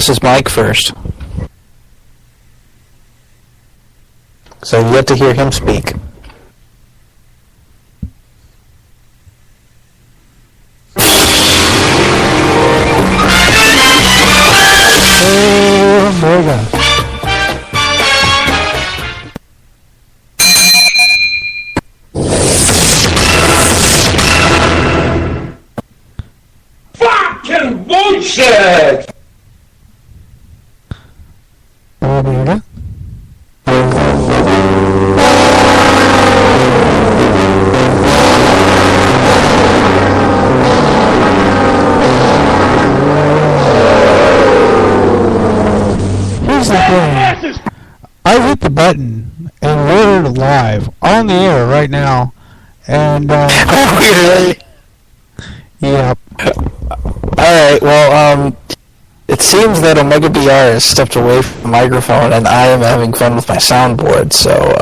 test his mic first. So you have to hear him speak. Oh, Morgan. Fucking bullshit! Oh, Morgan. Here's the thing. I hit the button and we're live on the air right now. And, Really? Yep. Alright, well, it seems that Omega BR has stepped away from the microphone and I am having fun with my soundboard, so,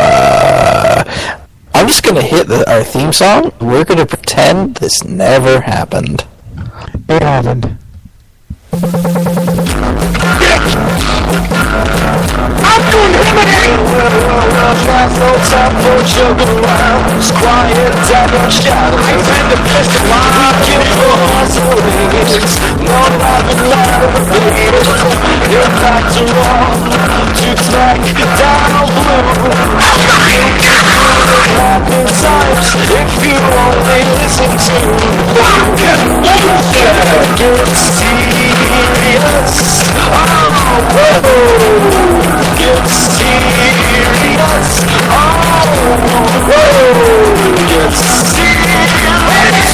I'm just gonna hit our theme song. We're gonna pretend this never happened. It happened. I'm doing it! No time for joking around. It's quiet, down on shadows. And the best of my weekend was always no laughing loud. You're back to wrong. To track down blue. Happy times if you only listen to fucking bullshit. Get serious. Oh, whoa. Get serious. Oh, whoa. Get serious.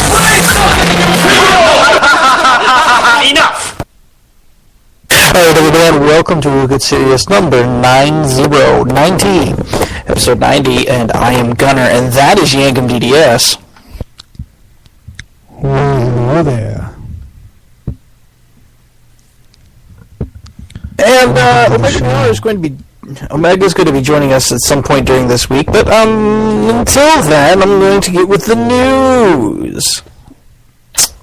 Enough. Alright, everyone, welcome to Get Serious number 90, episode 90, and I am Gunner, and that is Yankum DDS. Hello there. And Omega's going to be joining us at some point during this week, but until then, I'm going to get with the news.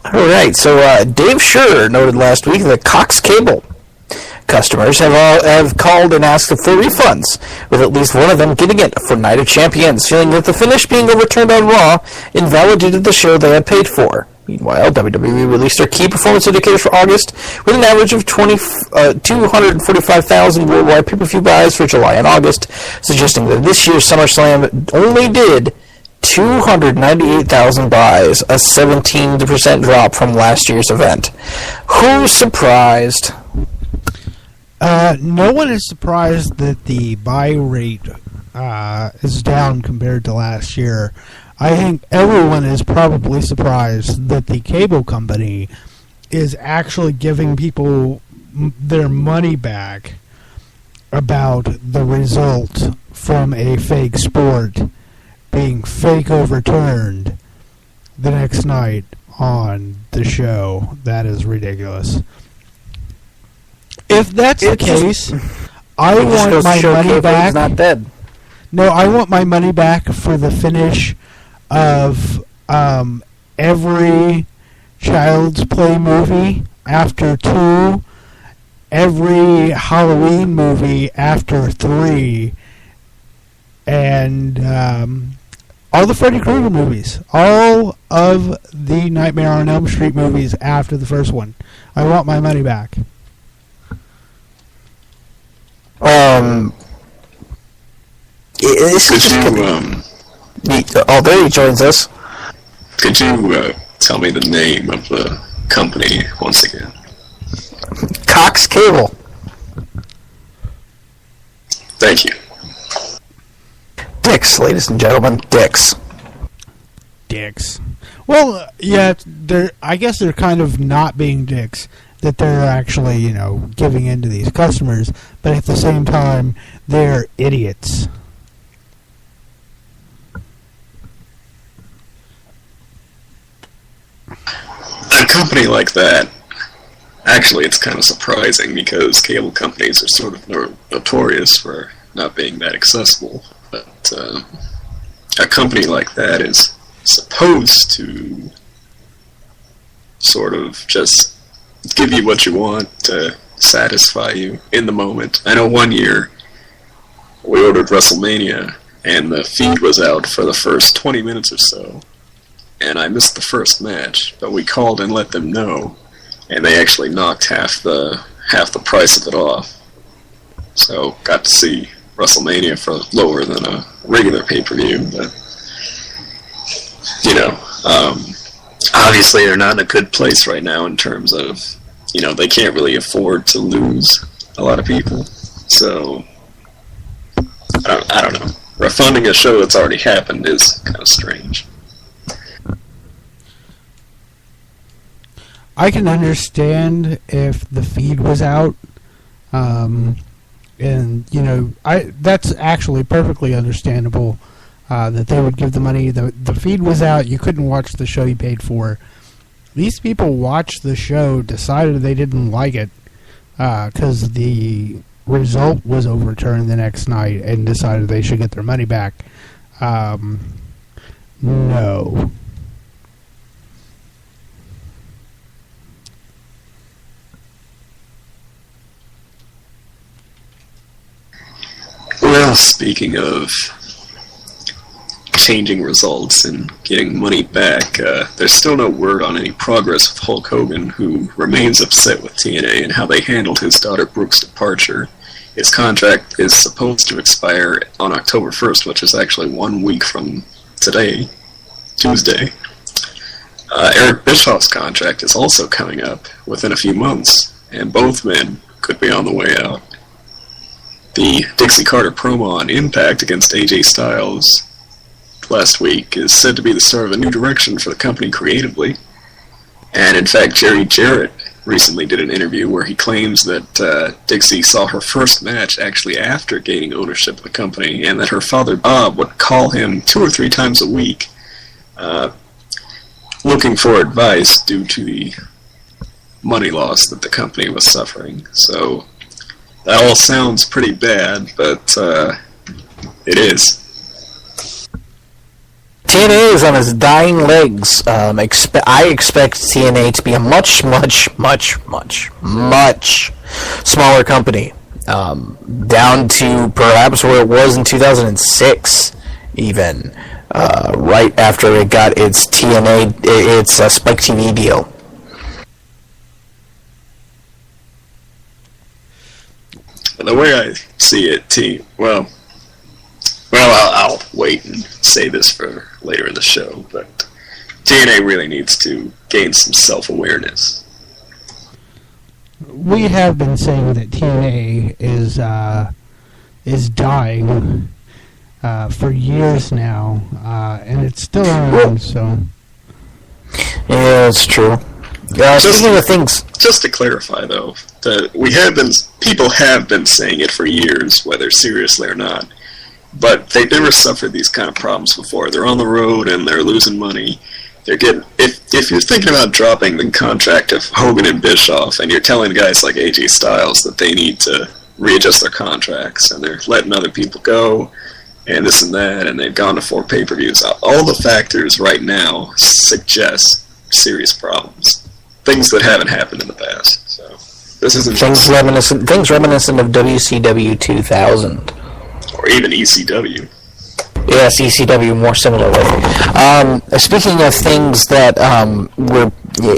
Alright, so Dave Schur noted last week that Cox Cable customers have called and asked for refunds, with at least one of them getting it for Night of Champions, feeling that the finish being overturned on Raw invalidated the show they had paid for. Meanwhile, WWE released their key performance indicators for August, with an average of 245,000 worldwide pay-per-view buys for July and August, suggesting that this year's SummerSlam only did 298,000 buys, a 17% drop from last year's event. Who's surprised? No one is surprised that the buy rate is down compared to last year. I think everyone is probably surprised that the cable company is actually giving people their money back about the result from a fake sport being fake overturned the next night on the show. That is ridiculous. If that's the case, I want my money back. Not dead. No, I want my money back for the finish of every Child's Play movie after 2, every Halloween movie after 3, and all the Freddy Krueger movies, all of the Nightmare on Elm Street movies after the first one. I want my money back. There he joins us. Could you tell me the name of the company once again? Cox Cable. Thank you. Dicks, ladies and gentlemen, dicks. Dicks. Well, yeah, I guess they're kind of not being dicks, that they're actually, giving in to these customers, but at the same time, they're idiots. A company like that, actually, it's kind of surprising because cable companies are sort of notorious for not being that accessible. But a company like that is supposed to sort of just give you what you want, satisfy you in the moment. I know one year we ordered WrestleMania, and the feed was out for the first 20 minutes or so, and I missed the first match, but we called and let them know, and they actually knocked half the price of it off. So got to see WrestleMania for lower than a regular pay-per-view, but obviously they're not in a good place right now in terms of, they can't really afford to lose a lot of people. So I don't know. Refunding a show that's already happened is kind of strange. I can understand if the feed was out, that's actually perfectly understandable that they would give the money. The feed was out, you couldn't watch the show you paid for. These people watched the show, decided they didn't like it because the result was overturned the next night, and decided they should get their money back. No. Well, speaking of changing results and getting money back, there's still no word on any progress with Hulk Hogan, who remains upset with TNA and how they handled his daughter Brooke's departure. His contract is supposed to expire on October 1st, which is actually 1 week from today, Tuesday. Eric Bischoff's contract is also coming up within a few months, and both men could be on the way out. The Dixie Carter promo on Impact against AJ Styles last week is said to be the start of a new direction for the company creatively. And in fact, Jerry Jarrett recently did an interview where he claims that Dixie saw her first match actually after gaining ownership of the company, and that her father Bob would call him 2 or 3 times a week looking for advice due to the money loss that the company was suffering. So that all sounds pretty bad, but it is. TNA is on its dying legs. I expect TNA to be a much, much, much, much, much smaller company. Down to perhaps where it was in 2006, even. Right after it got its Spike TV deal. The way I see it, I'll wait and say this for later in the show, but TNA really needs to gain some self-awareness. We have been saying that TNA is dying for years now, and it's still around, so... Yeah, it's true. Speaking of things... Just to clarify, though, people have been saying it for years, whether seriously or not, but they've never suffered these kind of problems before. They're on the road and they're losing money. They're getting if you're thinking about dropping the contract of Hogan and Bischoff, and you're telling guys like AJ Styles that they need to readjust their contracts, and they're letting other people go, and this and that, and they've gone to 4 pay-per-views. All the factors right now suggest serious problems, things that haven't happened in the past. So this isn't things reminiscent of WCW 2000. Or even ECW. Yes, ECW more similarly. Speaking of things that were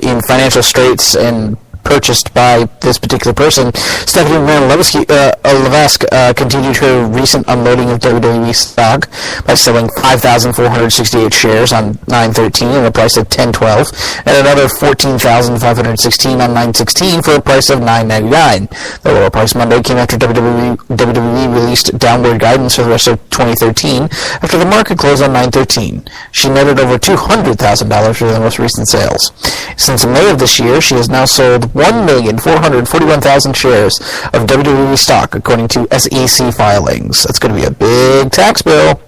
in financial straits and purchased by this particular person, Stephanie Levesque continued her recent unloading of WWE stock by selling 5,468 shares on 9/13 at a price of $10.12, and another 14,516 on 9/16 for a price of $9.99. The lower price Monday came after WWE released downward guidance for the rest of 2013 after the market closed on 9/13. She netted over $200,000 for the most recent sales. Since May of this year, she has now sold 1,441,000 shares of WWE stock, according to SEC filings. That's going to be a big tax bill.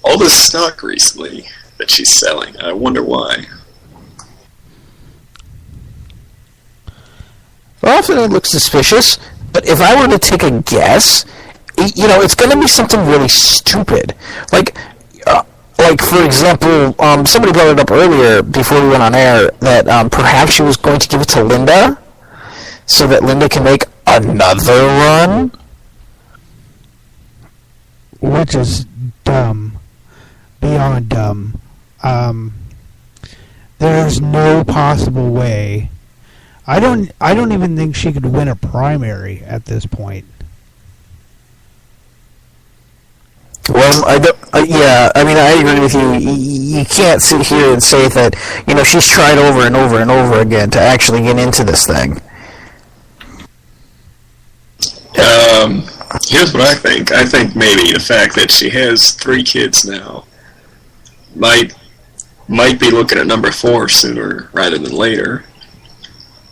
All this stock recently that she's selling, I wonder why. Well, often it looks suspicious, but if I were to take a guess, it's going to be something really stupid. Like like, for example, somebody brought it up earlier before we went on air that perhaps she was going to give it to Linda so that Linda can make another run? Which is dumb. Beyond dumb. There's no possible way. I don't even think she could win a primary at this point. Well, I agree with you. You can't sit here and say that, she's tried over and over and over again to actually get into this thing. Here's what I think. I think maybe the fact that she has 3 kids now might be looking at number 4 sooner rather than later.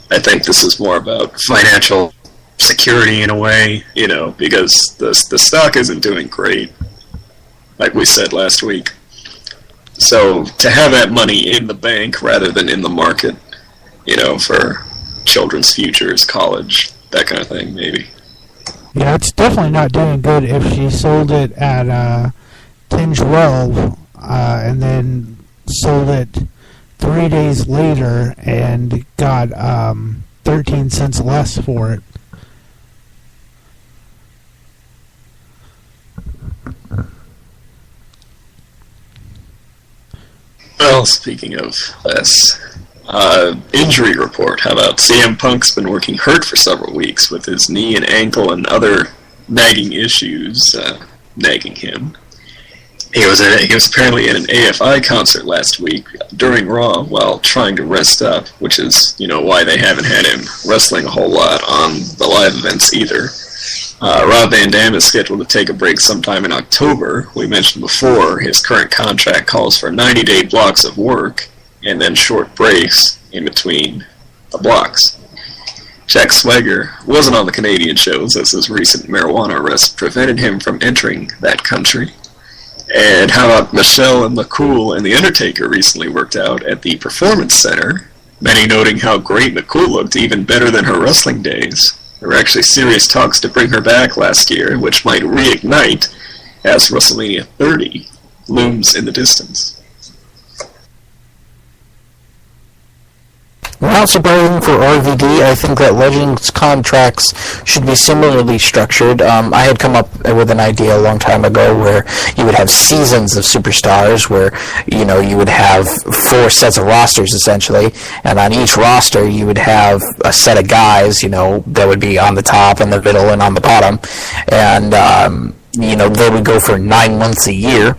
I think this is more about financial security in a way, because the stock isn't doing great, like we said last week. So to have that money in the bank rather than in the market, for children's futures, college, that kind of thing, maybe. Yeah, it's definitely not doing good if she sold it at 10.12 and then sold it 3 days later and got 13 cents less for it. Well, speaking of less, injury report. How about CM Punk's been working hurt for several weeks with his knee and ankle and other nagging issues nagging him. He was apparently at an AFI concert last week during Raw while trying to rest up, which is, why they haven't had him wrestling a whole lot on the live events either. Rob Van Dam is scheduled to take a break sometime in October. We mentioned before his current contract calls for 90-day blocks of work and then short breaks in between the blocks. Jack Swagger wasn't on the Canadian shows as his recent marijuana arrest prevented him from entering that country. And how about Michelle and McCool and The Undertaker recently worked out at the Performance Center, many noting how great McCool looked, even better than her wrestling days. There were actually serious talks to bring her back last year, which might reignite as WrestleMania 30 looms in the distance. Not surprising for RVD. I think that Legends contracts should be similarly structured. I had come up with an idea a long time ago where you would have seasons of superstars where, you would have 4 sets of rosters essentially, and on each roster you would have a set of guys, that would be on the top and the middle and on the bottom, and, they would go for 9 months a year,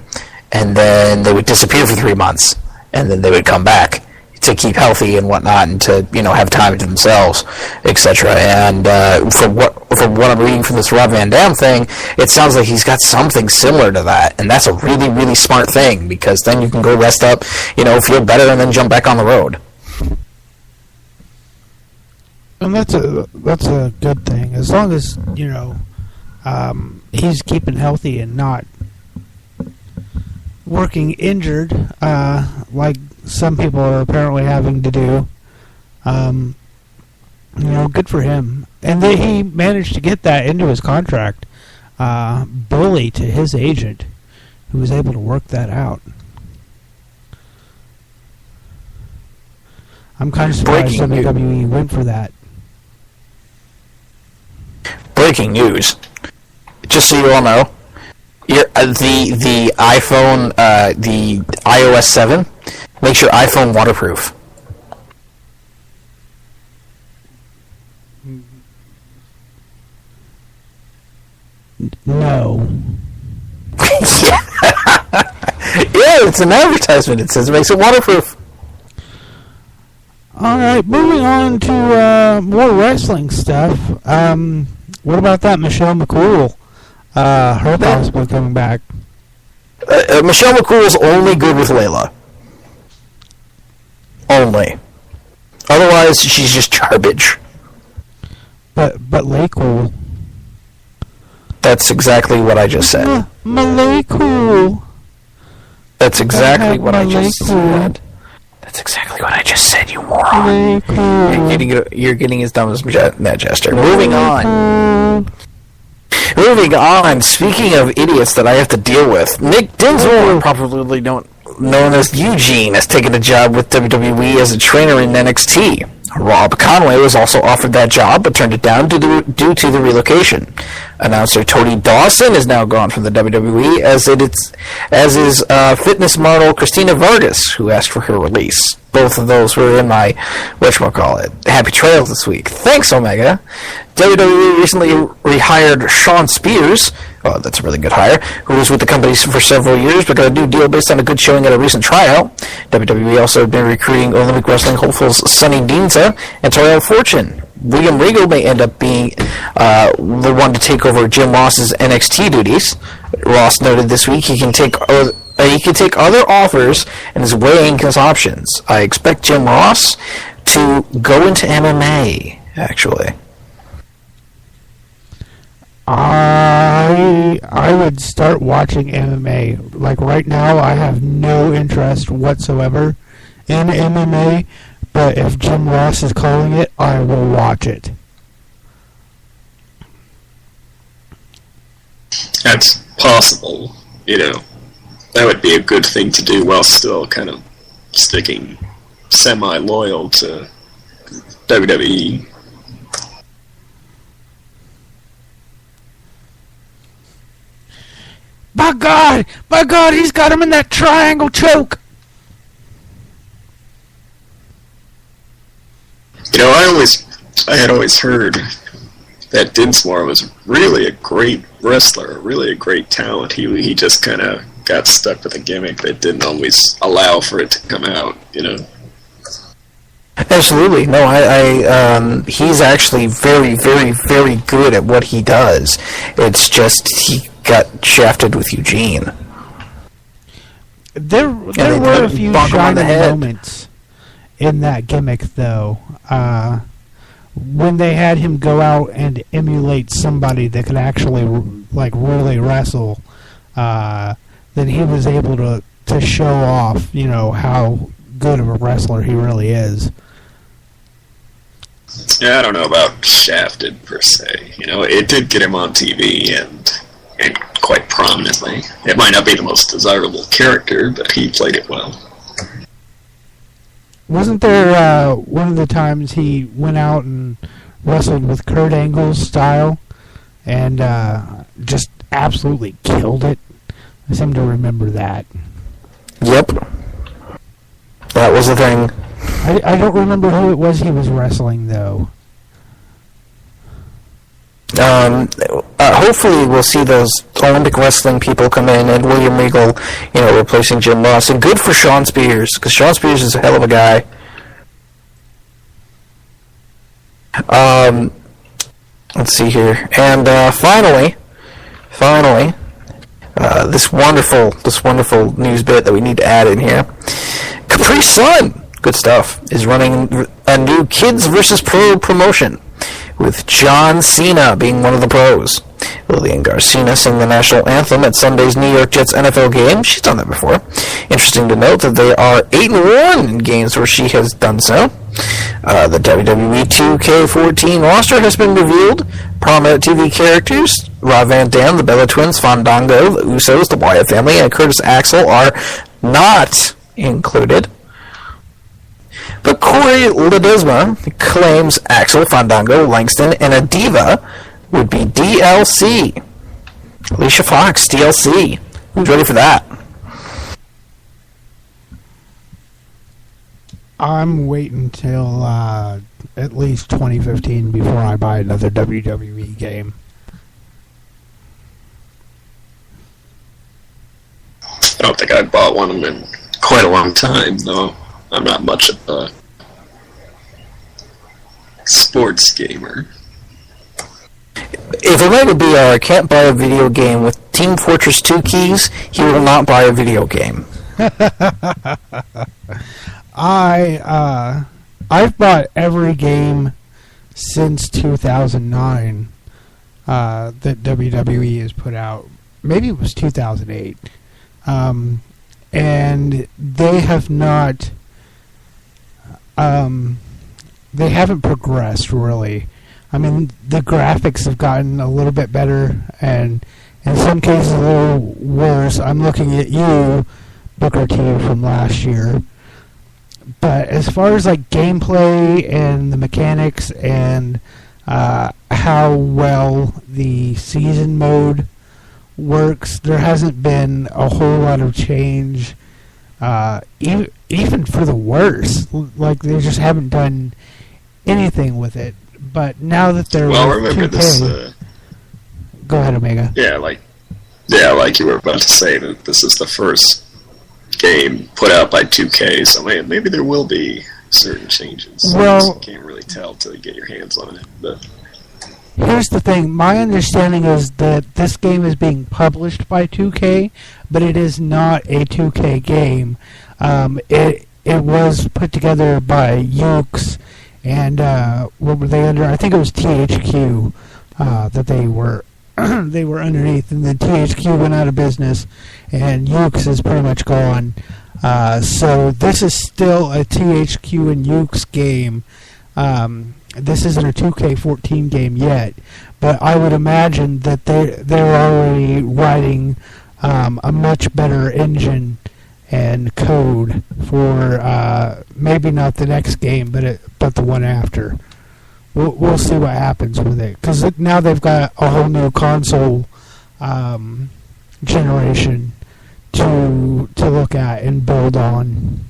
and then they would disappear for 3 months, and then they would come back to keep healthy and whatnot, and to have time to themselves, etc. And from what I'm reading from this Rob Van Dam thing, it sounds like he's got something similar to that, and that's a really, really smart thing, because then you can go rest up, feel better, and then jump back on the road. And that's a good thing, as long as he's keeping healthy and not working injured, like some people are apparently having to do. Good for him. And he managed to get that into his contract. Bully to his agent, who was able to work that out. I'm kind of surprised WWE went for that. Breaking news. Just so you all know, the iPhone, the iOS 7 makes your iPhone waterproof. No. Yeah, it's an advertisement. It says it makes it waterproof. Alright, moving on to more wrestling stuff. What about that Michelle McCool? Her possibly coming back. Michelle McCool is only good with Layla. Only. Otherwise, she's just garbage. But Laycool. That's exactly what I just said. Laycool. That's exactly what I just said. That's exactly what I just said, you moron. You're getting as dumb as that gesture. Moving on. Moving on, speaking of idiots that I have to deal with, Nick Dinsmore, probably known as Eugene, has taken a job with WWE as a trainer in NXT. Rob Conway was also offered that job, but turned it down due to the relocation. Announcer Tony Dawson is now gone from the WWE, as is fitness model Christina Vargas, who asked for her release. Both of those were in my whatchamacallit, Happy Trails this week. Thanks, Omega. WWE recently rehired Sean Spears, oh, that's a really good hire, who was with the company for several years, but got a new deal based on a good showing at a recent tryout. WWE also had been recruiting Olympic wrestling hopefuls Sonny Dinza and Tyrell Fortune. William Regal may end up being the one to take over Jim Ross's NXT duties. Ross noted this week he can take other offers and is weighing his options. I expect Jim Ross to go into MMA, actually. I would start watching MMA. Like right now, I have no interest whatsoever in MMA, but if Jim Ross is calling it, I will watch it. That's possible, you know. That would be a good thing to do while still kind of sticking semi-loyal to WWE. By God, he's got him in that triangle choke. You know, I had always heard that Dinsmore was really a great wrestler, really a great talent. He just kind of got stuck with a gimmick that didn't always allow for it to come out, you know. Absolutely. No, he's actually very, very, very good at what he does. It's just he got shafted with Eugene. There were a few shining moments in that gimmick, though. When they had him go out and emulate somebody that could actually, like, really wrestle, then he was able to show off, you know, how good of a wrestler he really is. Yeah, I don't know about shafted, per se. You know, it did get him on TV, and quite prominently. It might not be the most desirable character, but he played it well. Wasn't there one of the times he went out and wrestled with Kurt Angle's style and just absolutely killed it? I seem to remember that. Yep. That was the thing. I don't remember who it was he was wrestling, though. Hopefully we'll see those Olympic wrestling people come in and William Regal, you know, replacing Jim Ross. And good for Sean Spears, because Sean Spears is a hell of a guy. Let's see here. And finally, this wonderful news bit that we need to add in here. Capri Sun, good stuff, is running a new Kids vs. Pro promotion, with John Cena being one of the pros. Lillian Garcia sang the national anthem at Sunday's New York Jets NFL game. She's done that before. Interesting to note that they are 8-1 in games where she has done so. The WWE 2K14 roster has been revealed. Prominent TV characters, Rob Van Dam, the Bella Twins, Fandango, the Usos, the Wyatt family, and Curtis Axel are not included. But Corey Ledesma claims Axel, Fandango, Langston, and a diva would be DLC. Alicia Fox, DLC. Who's ready for that? I'm waiting till at least 2015 before I buy another WWE game. I don't think I've bought one in quite a long time, though. I'm not much of a sports gamer. If Omega BR can't buy a video game with Team Fortress 2 keys, he will not buy a video game. I've bought every game since 2009 that WWE has put out. Maybe it was 2008. And they have not... they haven't progressed, really. I mean, the graphics have gotten a little bit better, and in some cases a little worse. I'm looking at you, Booker T, from last year. But as far as like gameplay and the mechanics and how well the season mode works, there hasn't been a whole lot of change, even for the worse. Like, they just haven't done anything with it. But now that they're remember 2K, this. Go ahead, Omega. Like you were about to say, that this is the first game put out by 2K, so maybe there will be certain changes. Well, you can't really tell until you get your hands on it. But here's the thing. My understanding is that this game is being published by 2K, but it is not a 2K game. It was put together by Ukes, and what were they under? I think it was THQ that they were they were underneath, and then THQ went out of business, and Ukes is pretty much gone. So this is still a THQ and Ukes game. This isn't a 2K14 game yet, but I would imagine that they're already writing a much better engine and code for maybe not the next game, but the one after. We'll see what happens with it, because now they've got a whole new console generation to look at and build on.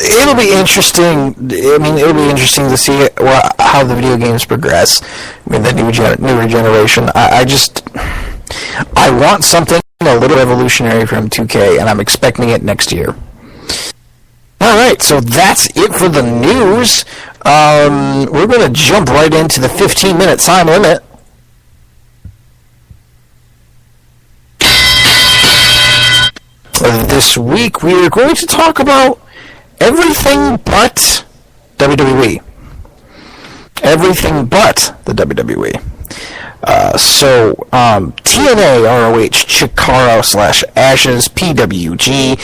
It'll be interesting. I mean, it'll be interesting to see how the video games progress. I mean, the newer generation. I want something a little revolutionary from 2K, and I'm expecting it next year. Alright, so that's it for the news. We're going to jump right into the 15-minute time limit. This week, we are going to talk about everything but WWE. Everything but the WWE. TNA, ROH, Chikara / Ashes, PWG,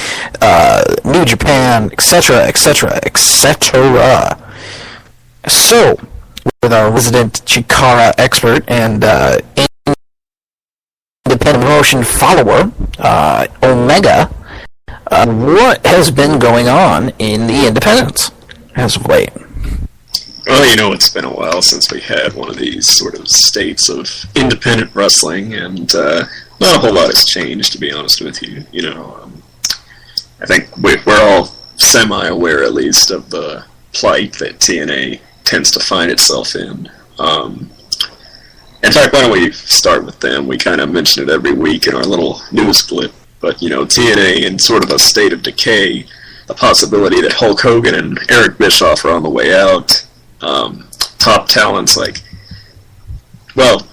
New Japan, etc., etc., etc. So, with our resident Chikara expert and independent promotion follower, Omega, what has been going on in the independents as of late? Well, it's been a while since we had one of these sort of states of independent wrestling, and not a whole lot has changed, to be honest with you. I think we're all semi-aware, at least, of the plight that TNA tends to find itself in. In fact, why don't we start with them? We kind of mention it every week in our little news blip, but, TNA in sort of a state of decay, the possibility that Hulk Hogan and Eric Bischoff are on the way out. Top talents like,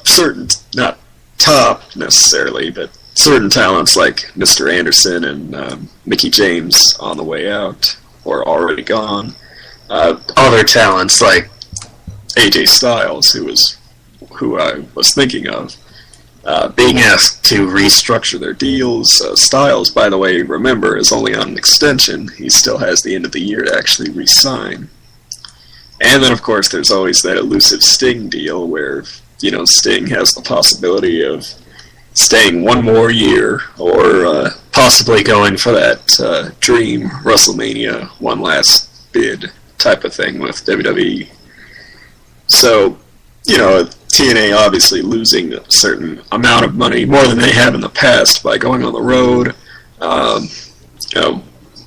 certain, not top necessarily, but certain talents like Mr. Anderson and Mickey James on the way out or already gone. Other talents like AJ Styles, who I was thinking of, being asked to restructure their deals. Styles, by the way, remember, is only on an extension. He still has the end of the year to actually re-sign. And then, of course, there's always that elusive Sting deal where, Sting has the possibility of staying one more year or possibly going for that dream WrestleMania one last bid type of thing with WWE. So, TNA obviously losing a certain amount of money, more than they have in the past, by going on the road.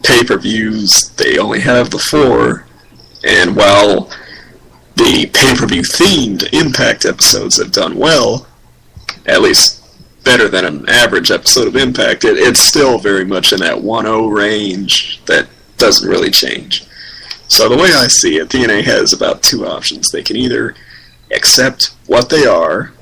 Pay-per-views, they only have the 4. And while the pay-per-view themed Impact episodes have done well, at least better than an average episode of Impact, it's still very much in that 1-0 range that doesn't really change. So the way I see it, TNA has about 2 options. They can either accept what they are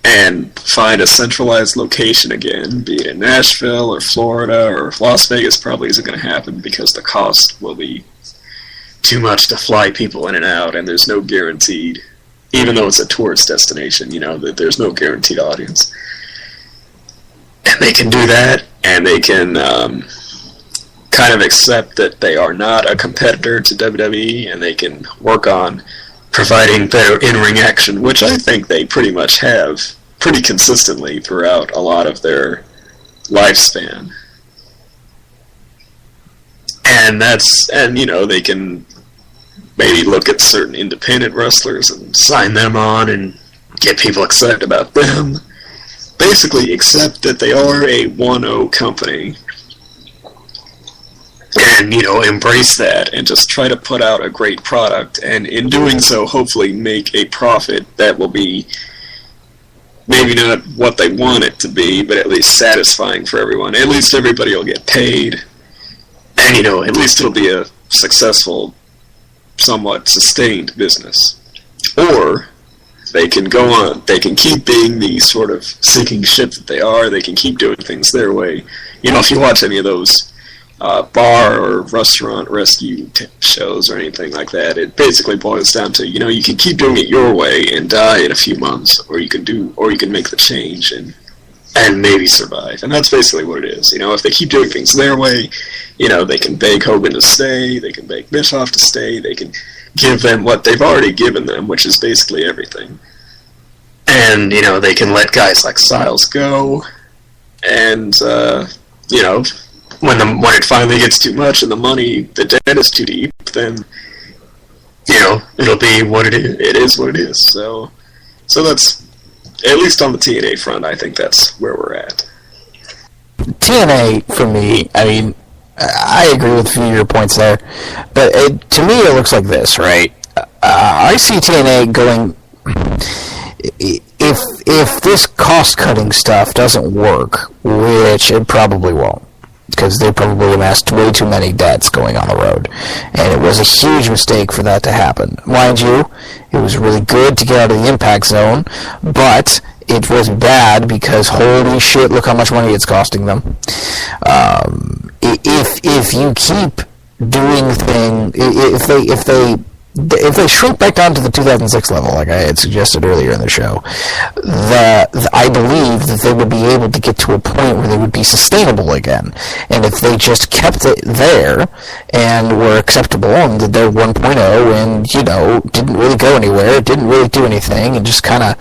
and find a centralized location again, be it in Nashville or Florida or Las Vegas. Probably isn't going to happen because the cost will be too much to fly people in and out, and there's no guaranteed, even though it's a tourist destination, that there's no guaranteed audience. And they can do that, and they can kind of accept that they are not a competitor to WWE, and they can work on providing better in-ring action, which I think they pretty much have pretty consistently throughout a lot of their lifespan. And they can maybe look at certain independent wrestlers and sign them on and get people excited about them. Basically accept that they are a 1-0 company and, embrace that and just try to put out a great product, and in doing so, hopefully make a profit that will be maybe not what they want it to be, but at least satisfying for everyone. At least everybody will get paid, and, at least it'll be a successful, somewhat sustained business. Or they can go on. They can keep being the sort of sinking ship that they are. They can keep doing things their way. If you watch any of those bar or restaurant rescue shows or anything like that, it basically boils down to, you can keep doing it your way and die in a few months, or you can make the change and maybe survive. And that's basically what it is. If they keep doing things their way, they can beg Hogan to stay, they can beg Bischoff to stay, they can give them what they've already given them, which is basically everything. And, they can let guys like Styles go, and, when it finally gets too much and the debt is too deep, then, it'll be what it is. It is what it is. So that's, at least on the TNA front, I think that's where we're at. TNA, for me, I agree with a few of your points there, but to me it looks like this, right? I see TNA going, if this cost-cutting stuff doesn't work, which it probably won't, because they probably amassed way too many debts going on the road, and it was a huge mistake for that to happen. Mind you, it was really good to get out of the impact zone, but it was bad because holy shit, look how much money it's costing them. If you keep doing things, if they shrink back down to the 2006 level, like I had suggested earlier in the show, I believe that they would be able to get to a point where they would be sustainable again. And if they just kept it there and were acceptable and did their 1.0 and, didn't really go anywhere, didn't really do anything, and just kind of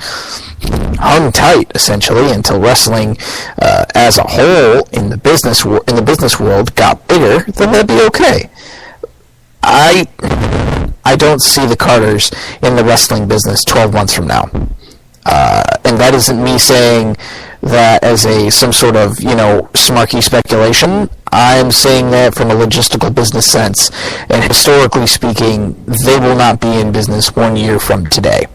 hung tight, essentially, until wrestling as a whole in the business world got bigger, then that'd be okay. I don't see the Carters in the wrestling business 12 months from now. And that isn't me saying that as some sort of, smarky speculation. I'm saying that from a logistical business sense. And historically speaking, they will not be in business 1 year from today.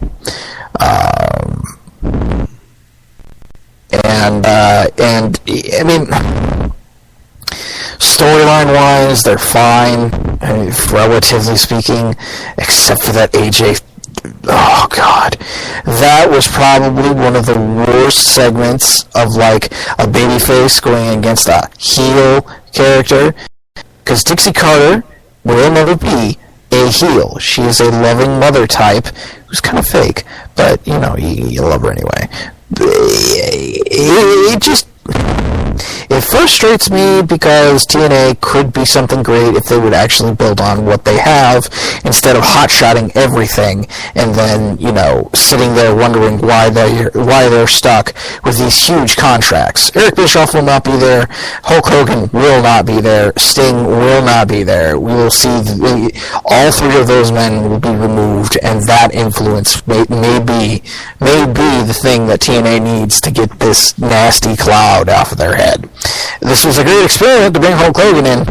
Storyline-wise, they're fine, relatively speaking, except for that AJ. Oh, God. That was probably one of the worst segments of, like, a babyface going against a heel character. Because Dixie Carter will never be a heel. She is a loving mother type who's kind of fake, but, you love her anyway. It frustrates me because TNA could be something great if they would actually build on what they have instead of hot-shotting everything and then, sitting there wondering why they're stuck with these huge contracts. Eric Bischoff will not be there. Hulk Hogan will not be there. Sting will not be there. We will see all three of those men will be removed, and that influence may be the thing that TNA needs to get this nasty cloud off of their head. This was a great experiment to bring Hulk Hogan in.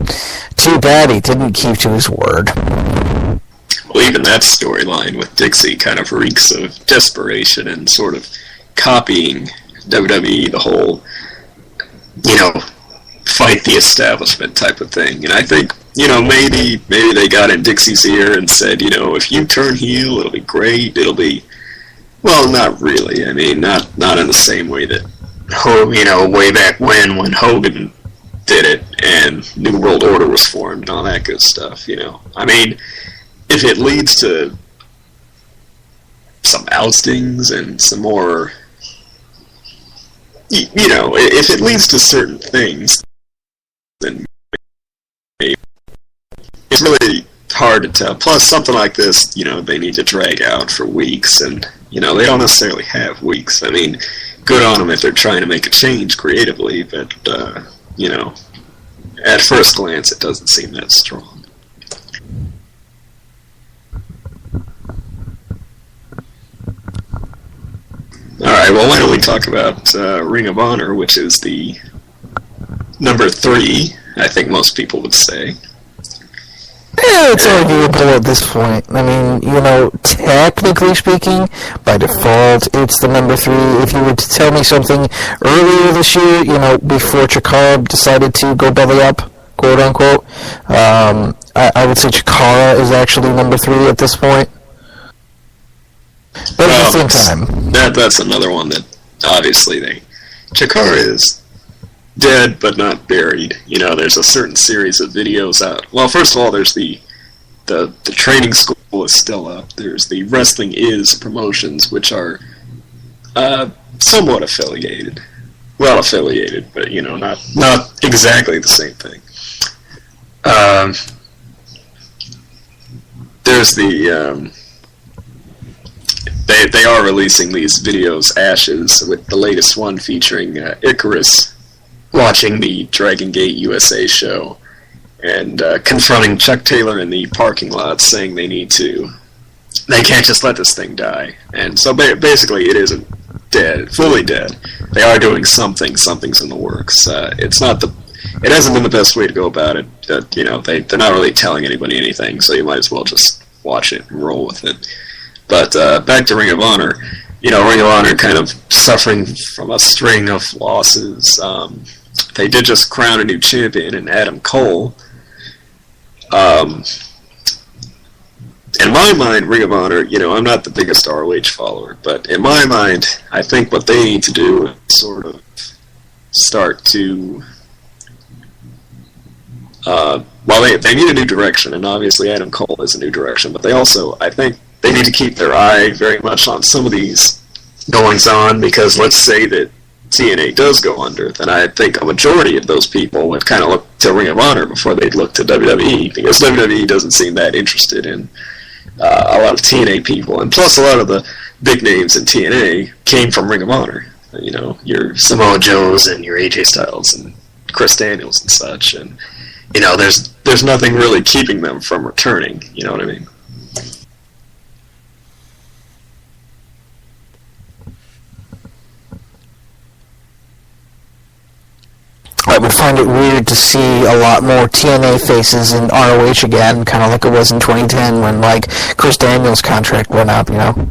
Too bad he didn't keep to his word. Well, even that storyline with Dixie kind of reeks of desperation and sort of copying WWE, the whole, fight the establishment type of thing. And I think, maybe they got in Dixie's ear and said, if you turn heel, it'll be great. It'll be, well, not really. Not in the same way that, way back when Hogan did it and New World Order was formed and all that good stuff, if it leads to some oustings and some more, you know, if it leads to certain things, then it's really hard to tell. Plus, something like this, you know, they need to drag out for weeks, and, you know, they don't necessarily have weeks. I mean, good on them if they're trying to make a change creatively, but, you know, at first glance, it doesn't seem that strong. Alright, well, why don't we talk about Ring of Honor, which is the number 3, I think most people would say. Yeah, it's arguable at this point. I mean, you know, technically speaking, by default, it's the number 3. If you were to tell me something earlier this year, you know, before Chikara decided to go belly up, quote unquote, I would say Chikara is actually number 3 at this point. But at the same time, that's another one that obviously Chikara is dead but not buried. You know, there's a certain series of videos out. Well, first of all, there's the training school is still up. There's the Wrestling Is promotions, which are somewhat affiliated. Well affiliated, but, you know, not exactly the same thing. There's the they are releasing these videos, Ashes, with the latest one featuring Icarus watching the Dragon Gate USA show and confronting Chuck Taylor in the parking lot, saying they can't just let this thing die. And so basically it isn't dead, fully dead. They are doing something's in the works. It hasn't been the best way to go about it. You know, they're not really telling anybody anything, so you might as well just watch it and roll with it. But back to Ring of Honor, you know, Ring of Honor kind of suffering from a string of losses. They did just crown a new champion in Adam Cole. In my mind, Ring of Honor, you know, I'm not the biggest ROH follower, but in my mind, I think what they need to do is sort of start to... well, they need a new direction, and obviously Adam Cole is a new direction, but they also, I think, they need to keep their eye very much on some of these goings-on, because let's say that TNA does go under, then I think a majority of those people would kind of look to Ring of Honor before they'd look to WWE, because WWE doesn't seem that interested in a lot of TNA people, and plus a lot of the big names in TNA came from Ring of Honor. You know, your Samoa Joes and your AJ Styles and Chris Daniels and such, and, you know, there's nothing really keeping them from returning, you know what I mean? I would find it weird to see a lot more TNA faces in ROH again, kind of like it was in 2010 when, like, Chris Daniels' contract went up, you know?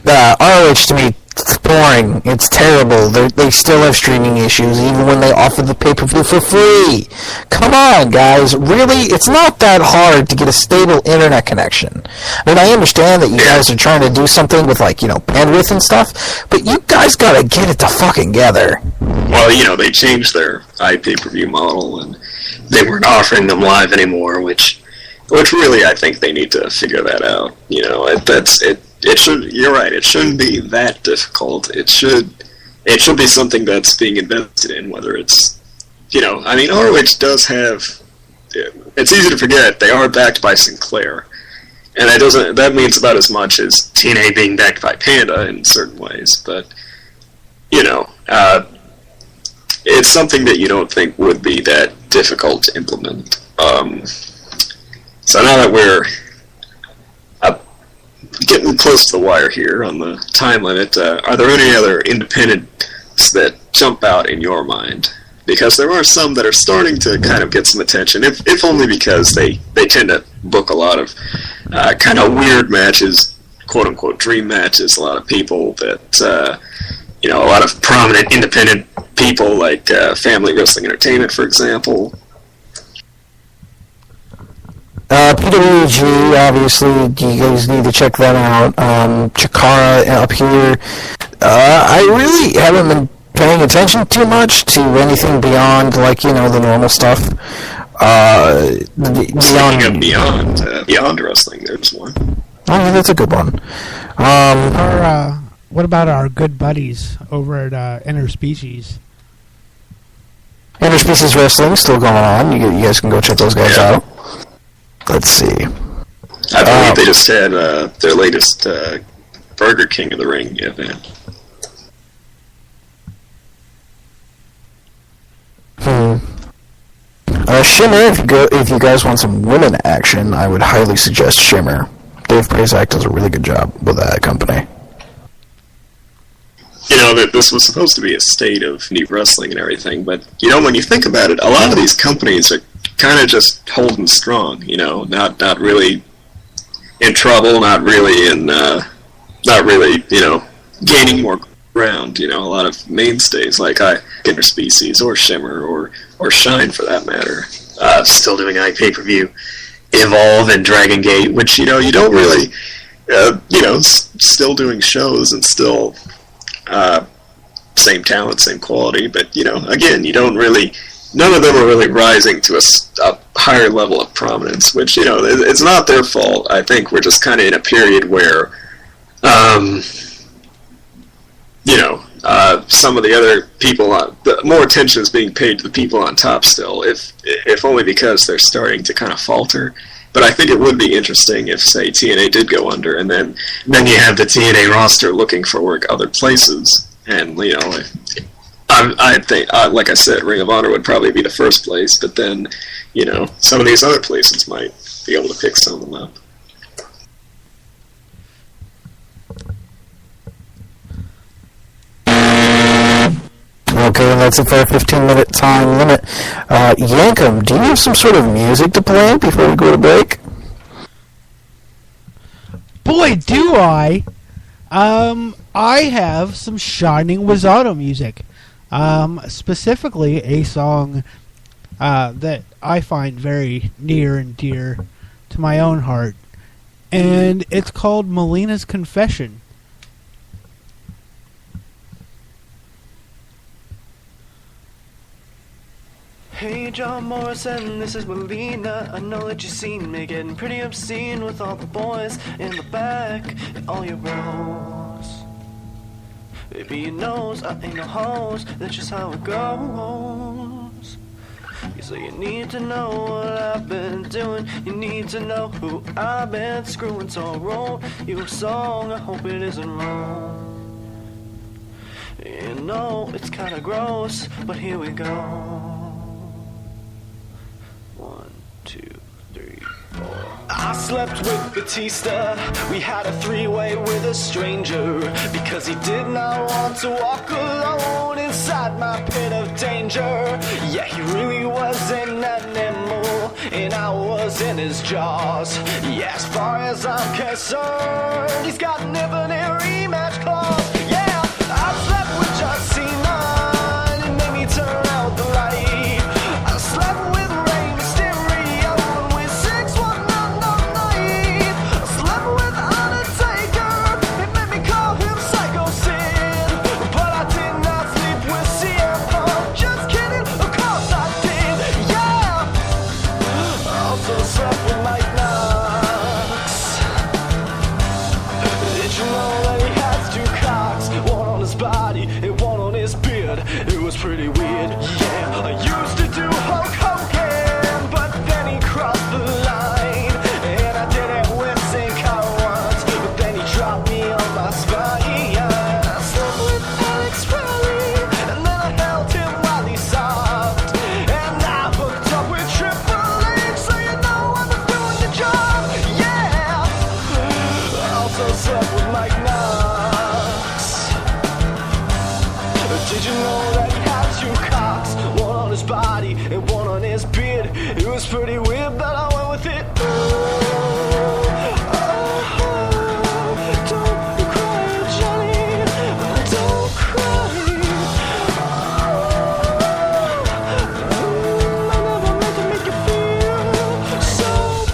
ROH, to me, it's boring. It's terrible. They still have streaming issues, even when they offer the pay-per-view for free. Come on, guys. Really? It's not that hard to get a stable internet connection. I mean, I understand that you guys are trying to do something with, like, you know, bandwidth and stuff, but you guys gotta get it to fucking together. Well, you know, they changed their iPay-per-view model, and they weren't offering them live anymore, which really, I think they need to figure that out. You know, it should. You're right. It shouldn't be that difficult. It should be something that's being invested in. Whether it's, you know, I mean, ROH does have. It's easy to forget they are backed by Sinclair, and that means about as much as TNA being backed by Panda in certain ways. But, you know, it's something that you don't think would be that difficult to implement. So now that we're getting close to the wire here on the time limit, are there any other independents that jump out in your mind? Because there are some that are starting to kind of get some attention, if only because they tend to book a lot of kind of weird matches, quote-unquote dream matches. A lot of people that, you know, a lot of prominent independent people like Family Wrestling Entertainment, for example. PWG, obviously, you guys need to check that out. Chikara up here. I really haven't been paying attention too much to anything beyond, like, you know, the normal stuff. Beyond Wrestling, there's one. Oh, yeah, that's a good one. What about our good buddies over at Interspecies? Interspecies Wrestling still going on. You guys can go check those guys out. Let's see. I believe they just had their latest Burger King of the Ring event. Shimmer, if you guys want some women action, I would highly suggest Shimmer. Dave Prazak does a really good job with that company. You know, that this was supposed to be a state of indie wrestling and everything, but, you know, when you think about it, a lot of these companies are kind of just holding strong, you know, not really in trouble, not really, you know, gaining more ground. You know, a lot of mainstays like Interspecies or Shimmer or Shine for that matter, still doing pay-per-view, Evolve and Dragon Gate, which, you know, you don't really, you know, still doing shows and still same talent, same quality, but, you know, again, you don't really, none of them are really rising to a higher level of prominence, which, you know, it's not their fault. I think we're just kind of in a period where, you know, some of the other people, more attention is being paid to the people on top still, if only because they're starting to kind of falter. But I think it would be interesting if, say, TNA did go under, and then you have the TNA roster looking for work other places. And, you know, I think, like I said, Ring of Honor would probably be the first place, but then, you know, some of these other places might be able to pick some of them up. Okay, and that's it for our 15-minute time limit. Yankum, do you have some sort of music to play before we go to break? Boy, do I! I have some Shining Wizzato music. Specifically, a song that I find very near and dear to my own heart. And it's called Melina's Confession. Hey John Morrison, this is Melina. I know that you've seen me getting pretty obscene with all the boys in the back and all your bros. Baby, you knows I ain't no hose, that's just how it goes. So you need to know what I've been doing, you need to know who I've been screwing. So I wrote you a song, I hope it isn't wrong. You know, it's kinda gross, but here we go. 1, 2, 3, 4. I slept with Batista. We had a three-way with a stranger because he did not want to walk alone inside my pit of danger. Yeah, he really was an animal, and I was in his jaws. Yeah, as far as I'm concerned, he's got an infinite rematch clause. Yeah, I slept with John Cena, and it made me turn out the light. I slept with pretty weird, yeah. I used to do Hulk Hogan, but then he crossed the line, and I did it with St. once, but then he dropped me on my spine. I slept with Alex Riley, and then I held him while he sobbed, and I hooked up with Triple H, so you know I was doing the job, yeah. I also slept with Mike Knox. Did you know that he had two cocks, one on his body and one on his beard? It was pretty weird, but I went with it. Don't cry, Johnny, don't cry. I never meant to make you feel so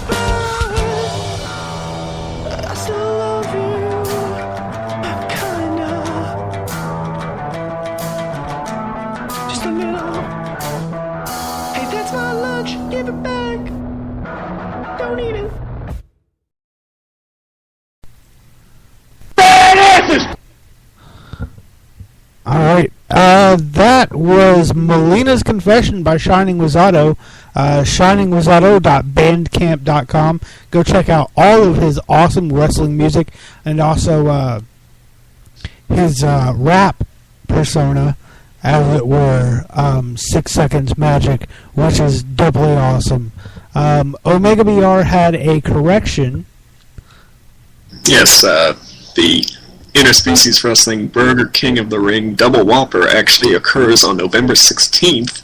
bad. I still love you, kinda. Just a little. Hey, that's my lunch. Give it back. Don't eat it. That was Melina's Confession by Shining Wizzato. ShiningWizzato.bandcamp.com. Go check out all of his awesome wrestling music and also his rap persona, as it were, 6 Seconds Magic, which is doubly awesome. Omega BR had a correction. Yes, the Interspecies Wrestling Burger King of the Ring Double Whopper actually occurs on November 16th,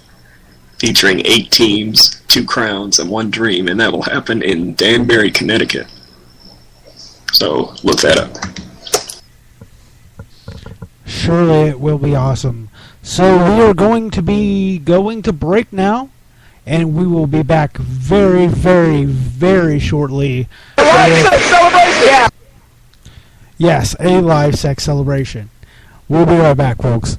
featuring 8 teams, 2 crowns, and 1 dream, and that will happen in Danbury, Connecticut. So, look that up. Surely it will be awesome. So we are going to be going to break now, and we will be back very, very, very shortly. Yes, a live sex celebration. We'll be right back, folks.